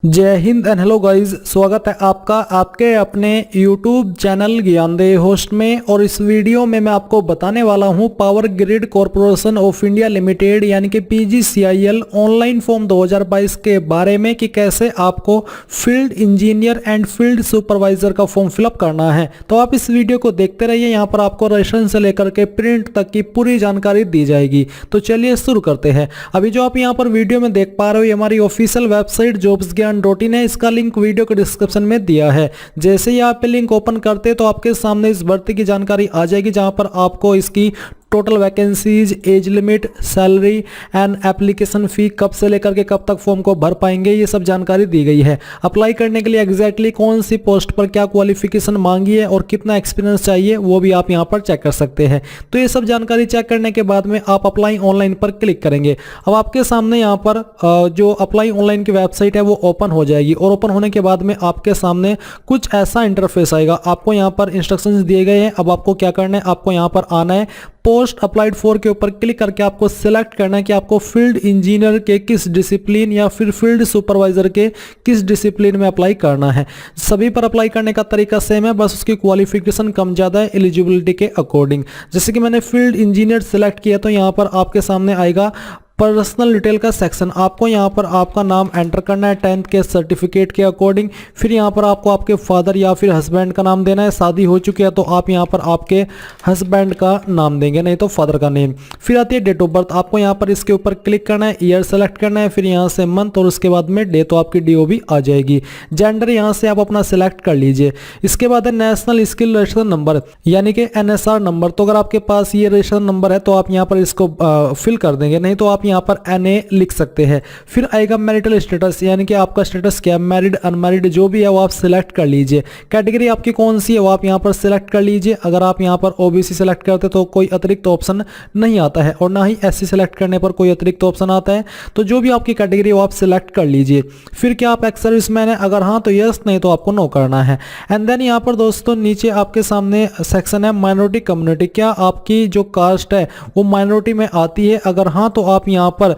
जय Hind and hello guys, स्वागत है आपका आपके अपने YouTube चैनल ज्ञानदेह होस्ट में। और इस वीडियो में मैं आपको बताने वाला हूं power grid corporation of India limited यानी कि PGCIL ऑनलाइन फॉर्म 2022 के बारे में कि कैसे आपको field engineer and field supervisor का फॉर्म फिलअप करना है। तो आप इस वीडियो को देखते रहिए, यहाँ पर आपको रजिस्ट्रेशन से लेकर के प्रिंट तक की पूरी जानकारी दी जाएगी। तो चलिए शुरू करते हैं। अभी जो आप यहाँ पर वीडियो में देख पा रहे हो, ये हमारी ऑफिशियल वेबसाइट jobsgyan.in है। इसका लिंक वीडियो के डिस्क्रिप्शन में दिया है। जैसे ही आप लिंक ओपन करते तो आपके सामने इस भर्ती की जानकारी आ जाएगी, जहां पर आपको इसकी total vacancies, age limit, salary and application fee, कब से लेकर के कब तक फॉर्म को भर पाएंगे, ये सब जानकारी दी गई है। अप्लाई करने के लिए एग्जैक्टली कौन सी पोस्ट पर क्या क्वालिफिकेशन मांगी है और कितना एक्सपीरियंस चाहिए वो भी आप यहाँ पर चेक कर सकते हैं। तो ये सब जानकारी चेक करने के बाद में आप अप्लाई ऑनलाइन पर क्लिक करेंगे। अब आपके सामने यहाँ पर जो अप्लाई ऑनलाइन की वेबसाइट है वो ओपन हो जाएगी और ओपन होने के बाद में आपके सामने कुछ ऐसा इंटरफेस आएगा। आपको यहाँ पर इंस्ट्रक्शंस दिए गए हैं। अब आपको क्या करना है, आपको यहाँ पर आना है, पोस्ट अप्लाइड फॉर के ऊपर क्लिक करके आपको सिलेक्ट करना है कि आपको फील्ड इंजीनियर के किस डिसिप्लिन या फिर फील्ड सुपरवाइजर के किस डिसिप्लिन में अप्लाई करना है। सभी पर अप्लाई करने का तरीका सेम है, बस उसकी क्वालिफिकेशन कम ज़्यादा है एलिजिबिलिटी के अकॉर्डिंग। जैसे कि मैंने फील्ड इंजीनियर सिलेक्ट किया तो यहाँ पर आपके सामने आएगा पर्सनल डिटेल का सेक्शन। आपको यहाँ पर आपका नाम एंटर करना है 10th के सर्टिफिकेट के अकॉर्डिंग। फिर यहाँ पर आपको आपके फादर या फिर हस्बैंड का नाम देना है। शादी हो चुकी है तो आप यहाँ पर आपके हस्बैंड का नाम देंगे, नहीं तो फादर का नेम। फिर आती है डेट ऑफ बर्थ। आपको यहाँ पर इसके ऊपर क्लिक करना है, ईयर सेलेक्ट करना है, फिर यहाँ से मंथ और उसके बाद में डे, तो आपकी DOB आ जाएगी। जेंडर यहाँ से आप अपना सिलेक्ट कर लीजिए। इसके बाद है नेशनल स्किल रजिस्ट्रेशन नंबर यानी कि NSR नंबर। तो अगर आपके पास ये रजिस्ट्रेशन नंबर है तो आप यहाँ पर इसको फिल कर देंगे, नहीं तो आप यहाँ पर NA लिख सकते हैं। फिर आएगा मैरिटल स्टेटस यानी कि आपका स्टेटस क्या है, मैरिड अनमैरिड जो भी है वो आप सिलेक्ट कर लीजिए। कैटेगरी आपकी कौन सी है वो आप यहाँ पर सिलेक्ट कर लीजिए। अगर आप यहाँ पर OBC सिलेक्ट करते तो कोई अतिरिक्त ऑप्शन नहीं आता है और ना ही SC सिलेक्ट करने पर कोई अतिरिक्त ऑप्शन आता है। तो जो भी आपकी कैटेगरी वो आप सिलेक्ट कर लीजिए। फिर क्या आप एक्स सर्विसमैन है, अगर हाँ तो यस, नहीं तो आपको नो करना है। एंड देन यहाँ पर दोस्तों नीचे आपके सामने सेक्शन है माइनॉरिटी कम्युनिटी। क्या आपकी जो कास्ट है वो माइनॉरिटी में आती है, अगर हाँ तो आप यहाँ पर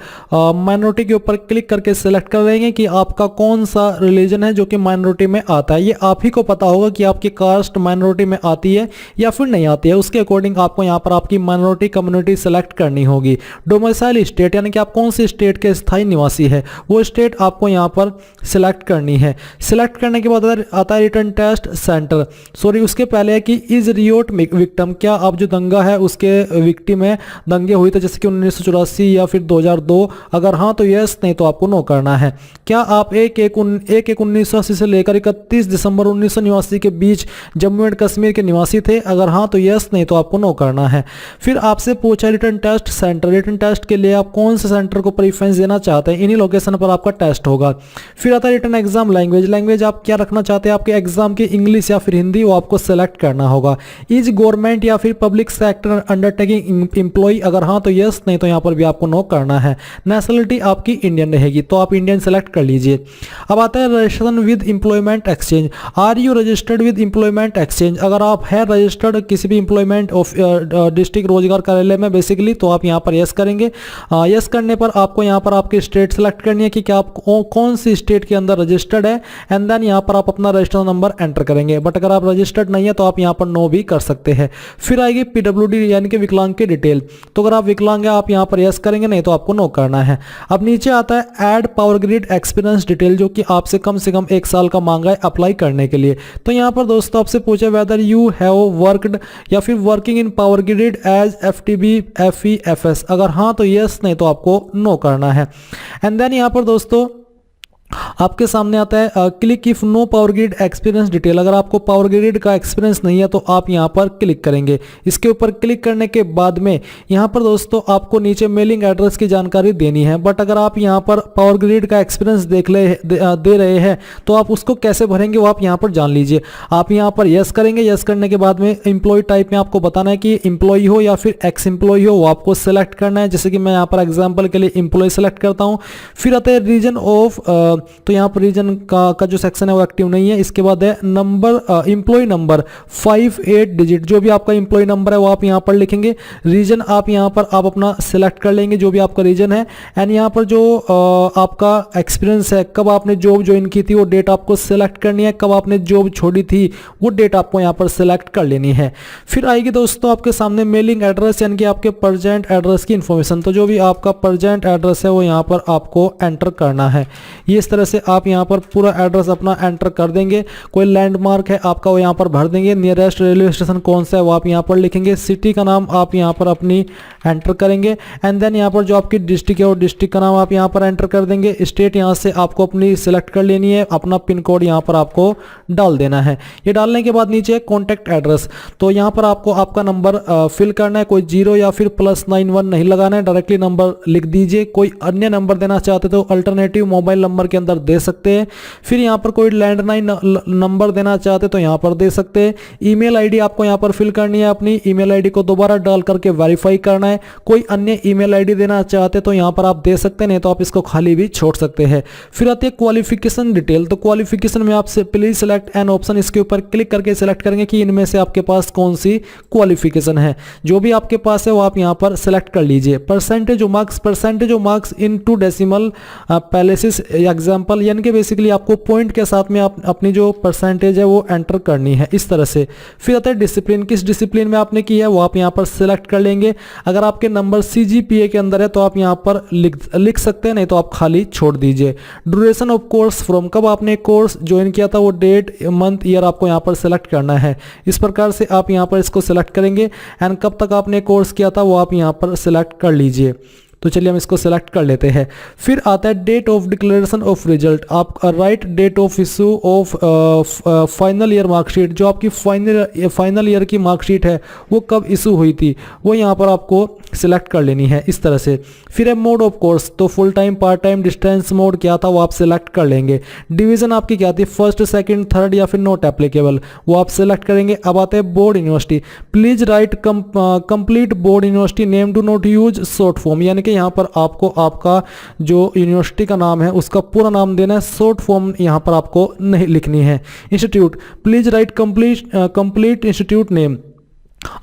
माइनॉरिटी के ऊपर क्लिक करके सिलेक्ट कर लेंगे कि आपका कौन सा रिलीजन है जो कि माइनॉरिटी में आता है। ये आप ही को पता होगा कि आपकी कास्ट माइनॉरिटी में आती है या फिर नहीं आती है। उसके अकॉर्डिंग आपको यहाँ पर आपकी माइनॉरिटी कम्युनिटी सेलेक्ट करनी होगी। डोमिसाइल स्टेट यानी कि आप कौन से स्टेट के स्थायी निवासी है वो स्टेट आपको यहाँ पर सिलेक्ट करनी है। सिलेक्ट करने के बाद आता है रिटर्न टेस्ट सेंटर। सॉरी, उसके पहले है कि इज रियोट विक्टिम, क्या आप जो दंगा है उसके विक्टिम है, दंगे हुए थे जैसे कि 1984 या फिर 2002, अगर हाँ तो यस, नहीं तो आपको नो करना है। क्या आप 1/1/1980 से लेकर 31 दिसंबर 1989 के बीच जम्मू एंड कश्मीर के निवासी थे, अगर हाँ तो यस, नहीं तो आपको नो करना है। फिर आपसे पूछा return test centre, return test के लिए आप कौन से सेंटर को प्रेफरेंस देना चाहते हैं, इन्हीं लोकेशन पर आपका टेस्ट होगा। फिर आता है रिटर्न एग्जाम लैंग्वेज, लैंग्वेज आप क्या रखना चाहते हैं आपके एग्जाम की, इंग्लिश या फिर हिंदी, वो आपको सेलेक्ट करना होगा। इज गवर्नमेंट या फिर पब्लिक सेक्टर अंडरटेकिंग एम्प्लॉय, अगर हाँ तो यस, नहीं तो यहाँ पर भी आपको नो करना है। नेशनलिटी आपकी इंडियन रहेगी तो आप इंडियन सेलेक्ट कर लीजिए। अब आता है registration with employment exchange. Are you registered with employment exchange, अगर आप है रजिस्टर्ड किसी भी एम्प्लॉयमेंट ऑफ डिस्ट्रिक्ट रोजगार कार्यालय में बेसिकली, तो आप यहाँ पर यस करेंगे। यस करने पर आपको यहाँ पर आपकी स्टेट सेलेक्ट करनी है कि क्या आप कौन सी स्टेट के अंदर रजिस्टर्ड है। एंड देन यहाँ पर आप अपना रजिस्ट्रेशन नंबर एंटर करेंगे। बट अगर आप रजिस्टर्ड नहीं है तो आप यहाँ पर नो भी कर सकते हैं। फिर आएगी PWD यानी कि विकलांग की डिटेल। तो अगर आप विकलांग है आप यहाँ पर यस करेंगे, नहीं तो आपको नो करना है। अब नीचे आता है add power grid experience detail, जो कि आपसे कम 1 साल का मांगा है अप्लाई करने के लिए। तो यहाँ पर दोस्तों आपसे पूछे वेदर यू हैव वर्कड या फिर working in power grid as FTB FE FS, अगर हाँ तो यस, नहीं तो आपको नो करना है। एंड देन यहाँ पर दोस्तों आपके सामने आता है click if no power grid experience detail. अगर आपको पावर ग्रिड का एक्सपीरियंस नहीं है तो आप यहां पर क्लिक करेंगे। इसके ऊपर क्लिक करने के बाद में यहां पर दोस्तों आपको नीचे मेलिंग एड्रेस की जानकारी देनी है। बट अगर आप यहां पर पावर ग्रिड का एक्सपीरियंस दे रहे हैं तो आप उसको कैसे भरेंगे वो आप यहां पर जान लीजिए। आप यहां पर यस करेंगे। यस करने के बाद में एम्प्लॉय टाइप में आपको बताना है कि एम्प्लॉय हो या फिर एक्स एम्प्लॉय हो, वो आपको सेलेक्ट करना है। जैसे कि मैं यहाँ पर एग्जाम्पल के लिए एम्प्लॉय सेलेक्ट करता हूँ। फिर आता है रीजन ऑफ तो यहाँ पर रीजन का जो सेक्शन है वो एक्टिव नहीं है। इसके बाद है नंबर, एम्प्लॉय नंबर 5-8 डिजिट, जो भी आपका एम्प्लॉय नंबर है वो आप यहाँ पर लिखेंगे। रीजन आप यहाँ पर आप अपना सिलेक्ट कर लेंगे जो भी आपका रीजन है। एंड यहाँ पर जो आपका एक्सपीरियंस है, कब आपने जॉब ज्वाइन की थी वो डेट आपको सिलेक्ट करनी है, कब आपने जॉब छोड़ी थी वो डेट आपको यहाँ पर सिलेक्ट कर लेनी है। फिर आएगी दोस्तों आपके सामने मेलिंग एड्रेस यानी कि आपके प्रेजेंट एड्रेस की इन्फॉर्मेशन। तो जो भी आपका प्रेजेंट एड्रेस है वो यहाँ पर आपको एंटर करना है। ये इस तरह से आप यहाँ पर पूरा एड्रेस अपना एंटर कर देंगे। कोई लैंडमार्क है आपका वो यहाँ पर भर देंगे। नियरेस्ट रेलवे स्टेशन कौन सा है वो आप यहाँ पर लिखेंगे। सिटी का नाम आप यहाँ पर अपनी एंटर करेंगे। एंड देन यहाँ पर जो आपकी डिस्ट्रिक्ट है वो डिस्ट्रिक्ट का नाम आप यहाँ पर एंटर कर देंगे। स्टेट यहाँ से आपको अपनी सिलेक्ट कर लेनी है। अपना पिन कोड यहाँ पर आपको डाल देना है। ये डालने के बाद नीचे कॉन्टैक्ट एड्रेस, तो यहाँ पर आपको आपका नंबर फिल करना है। कोई 0 या फिर +91 नहीं लगाना है, डायरेक्टली नंबर लिख दीजिए। कोई अन्य नंबर देना चाहते तो अल्टरनेटिव मोबाइल नंबर के अंदर दे सकते हैं। फिर यहाँ पर कोई लैंडलाइन नंबर देना चाहते तो यहाँ पर दे सकते हैं। ईमेल आईडी आपको यहाँ पर फिल करनी है। अपनी ईमेल आईडी को दोबारा डाल करके वेरीफाई करना है। कोई अन्य ईमेल आईडी देना चाहते तो यहाँ पर आप दे सकते हैं, नहीं तो आप इसको खाली भी छोड़ सकते हैं। फिर आती है क्वालिफिकेशन डिटेल। तो क्वालिफिकेशन में आपसे प्लीज सेलेक्ट एन ऑप्शन, इसके ऊपर क्लिक करके सिलेक्ट करेंगे कि इनमें से आपके पास कौन सी क्वालिफिकेशन है। जो भी आपके पास है वो आप यहाँ पर सिलेक्ट कर लीजिए। Percentage of marks in 2 decimal places example, यानी कि बेसिकली आपको पॉइंट के साथ में आप अपनी जो परसेंटेज है वो एंटर करनी है इस तरह से। फिर आता है डिसिप्लिन, किस डिसिप्लिन में आपने की है वो आप यहाँ पर सिलेक्ट कर लेंगे। अगर आपके नंबर CGPA के अंदर है तो आप यहाँ पर लिख सकते हैं, नहीं तो आप खाली छोड़ दीजिए। ड्यूरेशन ऑफ कोर्स फ्रॉम, कब आपने कोर्स ज्वाइन किया था वो डेट मंथ ईयर आपको यहाँ पर सिलेक्ट करना है। इस प्रकार से आप यहाँ पर इसको सिलेक्ट करेंगे। एंड कब तक आपने कोर्स किया था वो आप यहाँ पर सिलेक्ट कर लीजिए। तो चलिए हम इसको सेलेक्ट कर लेते हैं। फिर आता है date of declaration of result. आप write date of issue of final year marksheet, जो आपकी फाइनल ईयर की मार्कशीट है वो कब इशू हुई थी वो यहाँ पर आपको सिलेक्ट कर लेनी है इस तरह से। फिर है मोड ऑफ कोर्स, तो full time, part time, distance mode क्या था वो आप सिलेक्ट कर लेंगे। डिवीजन आपकी क्या थी, फर्स्ट, सेकंड, थर्ड या फिर नॉट एप्लीकेबल, वो आप सिलेक्ट करेंगे। अब आते हैं board university. Please right complete board university name, do not use short form, यानी कि यहाँ पर आपको आपका जो यूनिवर्सिटी का नाम है उसका पूरा नाम देना है, शॉर्ट फॉर्म यहाँ पर आपको नहीं लिखनी है। Institute, please right complete institute name,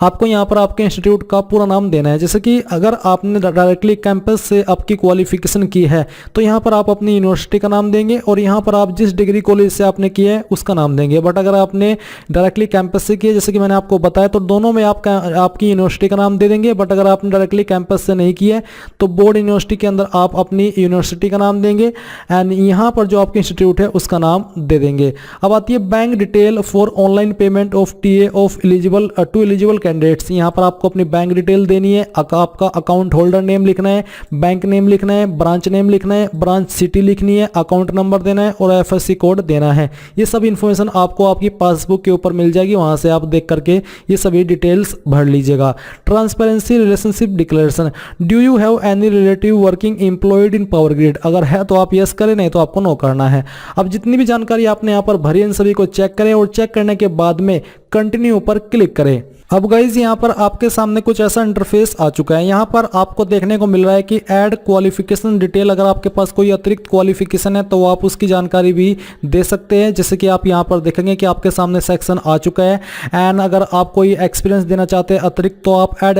आपको यहाँ पर आपके इंस्टीट्यूट का पूरा नाम देना है। जैसे कि अगर आपने डायरेक्टली कैंपस से आपकी क्वालिफिकेशन की है तो यहाँ पर आप अपनी यूनिवर्सिटी का नाम देंगे और यहाँ पर आप जिस डिग्री कॉलेज से आपने किया है उसका नाम देंगे। बट अगर आपने डायरेक्टली कैंपस से किया, जैसे कि मैंने आपको बताया, तो दोनों में आपकी यूनिवर्सिटी का नाम दे देंगे। बट अगर आपने डायरेक्टली कैंपस से नहीं किया है तो बोर्ड यूनिवर्सिटी के अंदर आप अपनी यूनिवर्सिटी का नाम देंगे एंड यहाँ पर जो आपके इंस्टीट्यूट है उसका नाम दे देंगे। अब आती है bank detail for online payment of TA of eligible to eligible candidates. यहाँ पर आपको अपनी बैंक डिटेल देनी है। आपका अकाउंट होल्डर नेम लिखना है, बैंक नेम लिखना है, ब्रांच नेम लिखना है, ब्रांच सिटी लिखनी है, अकाउंट नंबर देना है और FSC कोड देना है। ये सब इन्फॉर्मेशन आपको आपकी पासबुक के ऊपर मिल जाएगी, वहां से आप देख करके ये सभी डिटेल्स भर लीजिएगा। Transparency relationship declaration, do you have any relative working employed in power grid, अगर है तो आप यस करें, नहीं तो आपको नो करना है। अब जितनी भी जानकारी आपने यहाँ पर भरी इन सभी को चेक करें और चेक करने के बाद में कंटिन्यू पर क्लिक करें। अब गाइज यहाँ पर आपके सामने कुछ ऐसा इंटरफेस आ चुका है। यहाँ पर आपको देखने को मिल रहा है कि ऐड क्वालिफिकेशन डिटेल, अगर आपके पास कोई अतिरिक्त क्वालिफिकेशन है तो आप उसकी जानकारी भी दे सकते हैं। जैसे कि आप यहाँ पर देखेंगे कि आपके सामने सेक्शन आ चुका है। एंड अगर आप कोई एक्सपीरियंस देना चाहते हैं अतिरिक्त तो आप ऐड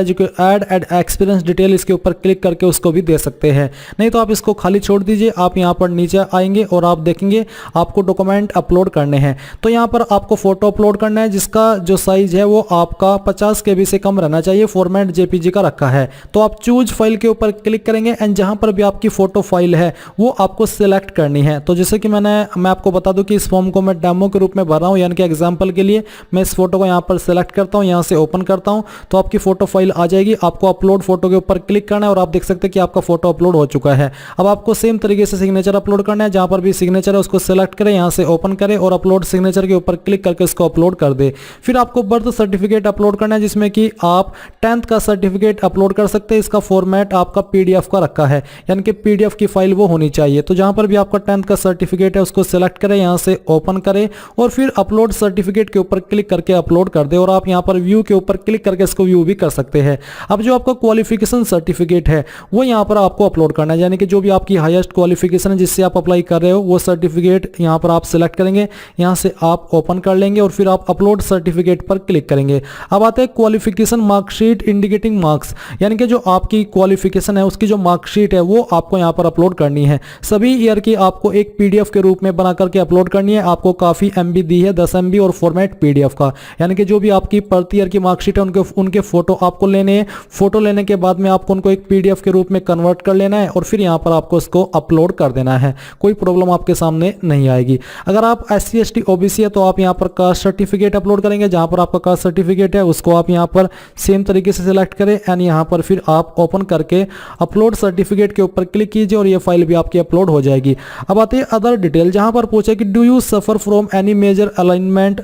एक्सपीरियंस डिटेल इसके ऊपर क्लिक करके उसको भी दे सकते हैं, नहीं तो आप इसको खाली छोड़ दीजिए। आप यहाँ पर नीचे आएंगे और आप देखेंगे आपको डॉक्यूमेंट अपलोड करने हैं। तो यहाँ पर आपको फोटो अपलोड करना है जिसका जो साइज है वो आपका 50 KB से कम रहना चाहिए। फॉर्मेट JPG का रखा है। तो आप चूज फाइल के ऊपर क्लिक करेंगे एंड जहां पर भी आपकी फोटो फाइल है वो आपको सिलेक्ट करनी है। तो जैसे कि मैं आपको बता दूं कि इस फॉर्म को मैं डेमो के रूप में भर रहा हूं, यानी कि एग्जांपल के लिए मैं इस फोटो को यहां पर सिलेक्ट करता हूं, यहां से ओपन करता हूं तो आपकी फोटो फाइल आ जाएगी। आपको अपलोड फोटो के ऊपर क्लिक करना है और आप देख सकते हैं कि आपका फोटो अपलोड हो चुका है। अब आपको सेम तरीके से सिग्नेचर अपलोड करना है। जहां पर भी सिग्नेचर है उसको सिलेक्ट करें, यहां से ओपन करें और अपलोड सिग्नेचर के ऊपर क्लिक करके उसको अपलोड कर दे। फिर आपको बर्थ सर्टिफिकेट अपलोड अपलोड करना है जिसमें कि आप 10th का सर्टिफिकेट अपलोड कर सकते हैं। इसका फॉर्मेट आपका पीडीएफ का रखा है, यानी कि पीडीएफ की फाइल वो होनी चाहिए। तो जहां पर भी आपका 10th का सर्टिफिकेट है उसको सिलेक्ट करें, यहां से ओपन करें और फिर अपलोड सर्टिफिकेट के ऊपर क्लिक करके अपलोड कर दे। और आप यहां पर व्यू के ऊपर क्लिक करके इसको व्यू भी कर सकते हैं। अब जो आपका क्वालिफिकेशन सर्टिफिकेट है वो यहां पर आपको अपलोड करना है, यानी कि जो भी आपकी हाईएस्ट क्वालिफिकेशन है जिससे आप अप्लाई कर रहे हो वो सर्टिफिकेट यहां पर आप सिलेक्ट करेंगे, यहां से आप ओपन कर लेंगे और फिर आप अपलोड सर्टिफिकेट पर क्लिक करेंगे। अब आते हैं क्वालिफिकेशन मार्कशीट इंडिकेटिंग मार्क्स, यानी कि जो आपकी क्वालिफिकेशन है उसकी जो मार्कशीट है वो आपको यहां पर अपलोड करनी है। सभी ईयर की आपको एक पीडीएफ के रूप में बना करके अपलोड करनी है। आपको काफी एमबी दी है, 10 MB और फॉर्मेट पीडीएफ का, यानी कि जो भी आपकी प्रति ईयर की मार्कशीट है उनके फोटो आपको लेने हैं। फोटो लेने के बाद में आपको उनको एक पीडीएफ के रूप में कन्वर्ट कर लेना है और फिर यहां पर आपको इसको अपलोड कर देना है। कोई प्रॉब्लम आपके सामने नहीं आएगी। अगर आप SC ST OBC है तो आप यहां पर कास्ट सर्टिफिकेट अपलोड करेंगे। जहां पर आपका कास्ट सर्टिफिकेट है उसको आप यहां पर सेम तरीके से सिलेक्ट करें एंड यहां पर फिर आप ओपन करके अपलोड सर्टिफिकेट के ऊपर क्लिक कीजिए और ये फाइल भी आपकी अपलोड हो जाएगी। अब आते हैं अदर डिटेल, जहां पर पूछे कि do you suffer from any major alignment,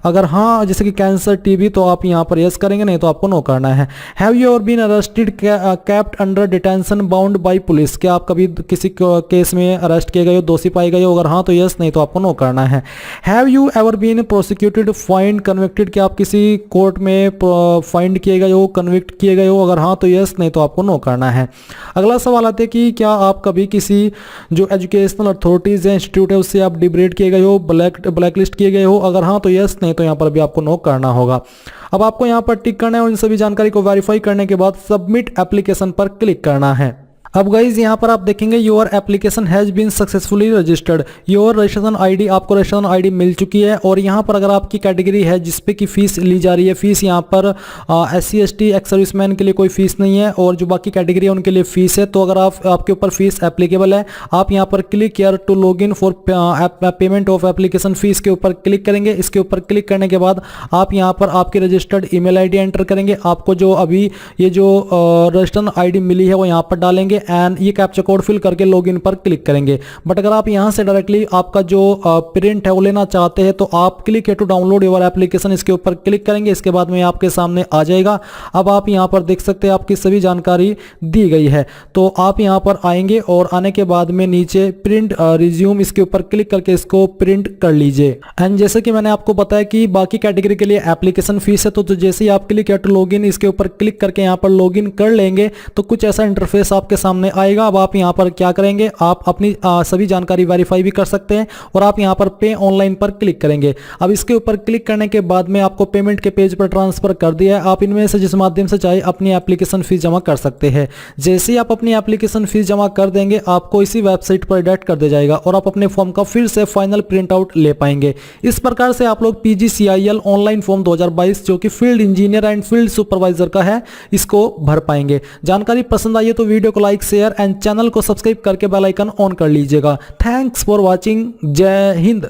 अगर हाँ जैसे कि कैंसर टीबी तो आप यहां पर यस करेंगे, नहीं तो आपको नो करना है। Have you ever been arrested kept under detention bound by police, क्या आप कभी किसी केस में अरेस्ट किए गए हो, दोषी पाए गए हो, अगर हाँ तो यस, नहीं तो आपको नो करना है। Have you ever been prosecuted fined convicted, क्या आप किसी कोर्ट में फाइंड किए गए हो, कन्विक्ट किए गए हो, अगर हाँ तो यस, नहीं तो आपको नो करना है। अगला सवाल आता है कि क्या आप कभी किसी जो एजुकेशनल अथॉरिटीज है, इंस्टीट्यूट है, उससे आप डिग्रेड किए गए हो, ब्लैक लिस्ट किए गए हो, अगर हाँ तो यस, नहीं तो यहाँ पर भी आपको नो करना होगा। अब आपको यहाँ पर टिक करना है और इन सभी जानकारी को वेरीफाई करने के बाद सबमिट एप्लीकेशन पर क्लिक करना है। अब गाइज यहाँ पर आप देखेंगे your application has been successfully registered, your registration ID, आपको रजिस्ट्रेशन आईडी मिल चुकी है। और यहाँ पर अगर आपकी कैटेगरी है जिसपे की फीस ली जा रही है, फीस यहाँ पर SC ST एक्स सर्विसमैन के लिए कोई फीस नहीं है और जो बाकी कैटेगरी है उनके लिए फीस है। तो अगर आपके ऊपर फीस एप्लीकेबल है, आप यहाँ पर click here to log in for payment of application fee के ऊपर क्लिक करेंगे। इसके ऊपर क्लिक करने के बाद आप यहाँ पर आपकी रजिस्टर्ड ईमेल आईडी एंटर करेंगे। आपको जो अभी ये जो रजिस्ट्रेशन आईडी मिली है वो यहाँ पर डालेंगे एंड ये कैप्चा कोड फिल करके लॉगिन पर क्लिक करेंगे। बट अगर आप यहां से डायरेक्टली आपका जो प्रिंट है वो लेना चाहते हैं तो आप क्लिक है टू डाउनलोड योर एप्लीकेशन, इसके ऊपर क्लिक करेंगे। इसके बाद में आपके सामने आ जाएगा। अब आप यहां पर देख सकते हैं आपकी सभी जानकारी दी गई है। तो आप यहां पर आएंगे और आने के बाद में नीचे प्रिंट रिज्यूम, इसके ऊपर क्लिक करके इसको प्रिंट कर लीजिए। एंड जैसे कि मैंने आपको बताया कि बाकी कैटेगरी के लिए एप्लीकेशन फीस है, तो जैसे ही आप क्लिक है टू लॉगिन, इसके ऊपर क्लिक करके यहाँ पर लॉगिन कर लेंगे तो कुछ ऐसा इंटरफेस आपके सामने आएगा। अब आप यहां पर क्या करेंगे, आप अपनी सभी जानकारी वेरीफाई भी कर सकते हैं और आप यहां पर पे ऑनलाइन पर क्लिक करेंगे। अब इसके ऊपर क्लिक करने के बाद में आपको पेमेंट के पेज पर ट्रांसफर कर दिया है। आप इनमें से जिस माध्यम से चाहे अपनी एप्लीकेशन फीस जमा कर सकते हैं। जैसे ही आप अपनी एप्लीकेशन फीस जमा कर देंगे आपको इसी वेबसाइट पर डायरेक्ट कर दिया जाएगा और आप अपने फॉर्म का फिर से फाइनल प्रिंट आउट ले पाएंगे। इस प्रकार से आप लोग PGCIL ऑनलाइन फॉर्म 2022 जो कि field engineer and field supervisor का है, इसको भर पाएंगे। जानकारी पसंद आई है तो वीडियो को लाइक, शेयर एंड चैनल को सब्सक्राइब करके बेल आइकन ऑन कर लीजिएगा। Thanks for watching. जय हिंद।